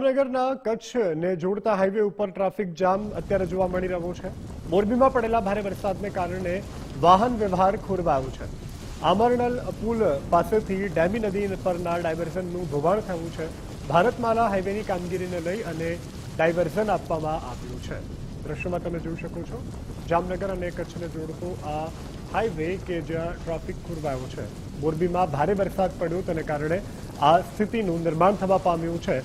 જામનગરના કચ્છને જોડતા હાઈવે ઉપર ટ્રાફિક જામ અત્યારે જોવા મળી રહ્યો છે। મોરબીમાં પડેલા ભારે વરસાદને કારણે વાહન વ્યવહાર ખોરવાયો છે। આમરણલ પુલ પાસેથી ડેમી નદી પરના ડાયવર્ઝનનું ધોવાણ થયું છે। ભારતમાલા હાઈવેની કામગીરીને લઈ અને ડાયવર્ઝન આપવામાં આવ્યું છે। દ્રશ્યમાં તમે જોઈ શકો છો જામનગર અને કચ્છને જોડતો આ હાઈવે કે જ્યાં ટ્રાફિક ખોરવાયો છે। મોરબીમાં ભારે વરસાદ પડ્યો તેને કારણે આ સ્થિતિનું નિર્માણ થવા પામ્યું છે।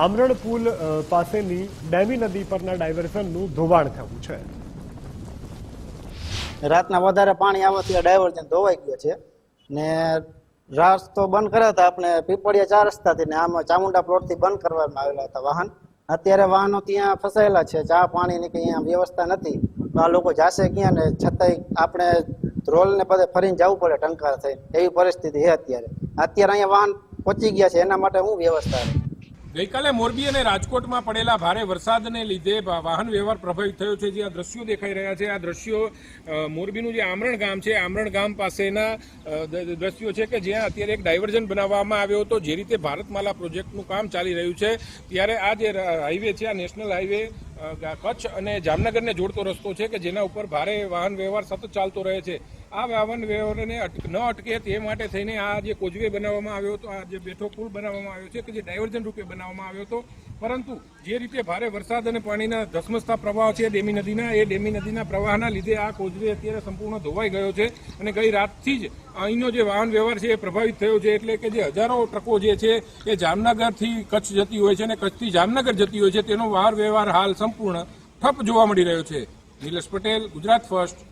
આમરણ પુલ પાસેની ડેમી નદી પરના ડાયવર્ઝનનું ધોવાણ થયું છે। રાતના વધારે પાણી આવવાથી ડાયવર્ઝન ધોવાઈ ગયો છે ને રસ્તો બંધ કર્યા હતા આપણે પીપળિયા 4 રસ્તાથી ને આમાં ચામુંડા પ્લોટથી બંધ કરવામાં આવેલા હતા વાહન। અત્યારે વાહનો ત્યાં ફસાયેલા છે, ચા પાણીની કંઈ અહીંયા વ્યવસ્થા નથી તો આ લોકો જાશે ક્યાં ને છતાંય આપણે રોલને બધે ફરીને જવું પડે ટંકાર થઈ એવી પરિસ્થિતિ છે। અત્યારે અહીંયા વાહન પહોંચી ગયા છે એના માટે શું વ્યવસ્થા છે? ગઈકાલે મોરબી અને રાજકોટમાં પડેલા ભારે વરસાદને લીધે વાહન વ્યવહાર પ્રભાવિત થયો છે। જે આ દ્રશ્યો દેખાઈ રહ્યા છે, આ દ્રશ્યો મોરબીનું જે આમરણ ગામ છે, આમરણ ગામ પાસેના દ્રશ્યો છે કે જ્યાં અત્યારે એક ડાયવર્ઝન બનાવવામાં આવ્યો હતો। જે રીતે ભારતમાલા પ્રોજેક્ટનું કામ ચાલી રહ્યું છે ત્યારે આ જે હાઈવે છે, આ નેશનલ હાઈવે કચ્છ અને જામનગરને જોડતો રસ્તો છે કે જેના ઉપર ભારે વાહન વ્યવહાર સતત ચાલતો રહે છે। આ વાહન વ્યવહારને ન અટકે તે માટે થઈને આ જે કોઝવે બનાવવામાં આવ્યો હતો, આ જે બેઠો પુલ બનાવવામાં આવ્યો છે કે જે ડાયવર્ઝન રૂપે બનાવવામાં આવ્યો હતો, પરંતુ જે રીતે ભારે વરસાદ અને પાણીના ધસમસતા પ્રવાહ છે ડેમી નદીના પ્રવાહના લીધે આ કોઝવે અત્યારે સંપૂર્ણ ધોવાઈ ગયો છે અને ગઈ રાતથી જ અહીંનો જે વાહન વ્યવહાર છે એ પ્રભાવિત થયો છે। એટલે કે જે હજારો ટ્રકો જે છે એ જામનગરથી કચ્છ જતી હોય છે અને કચ્છથી જામનગર જતી હોય છે તેનો વાહન વ્યવહાર હાલ સંપૂર્ણ ઠપ જોવા મળી રહ્યો છે। નિલેશ પટેલ, ગુજરાત ફર્સ્ટ,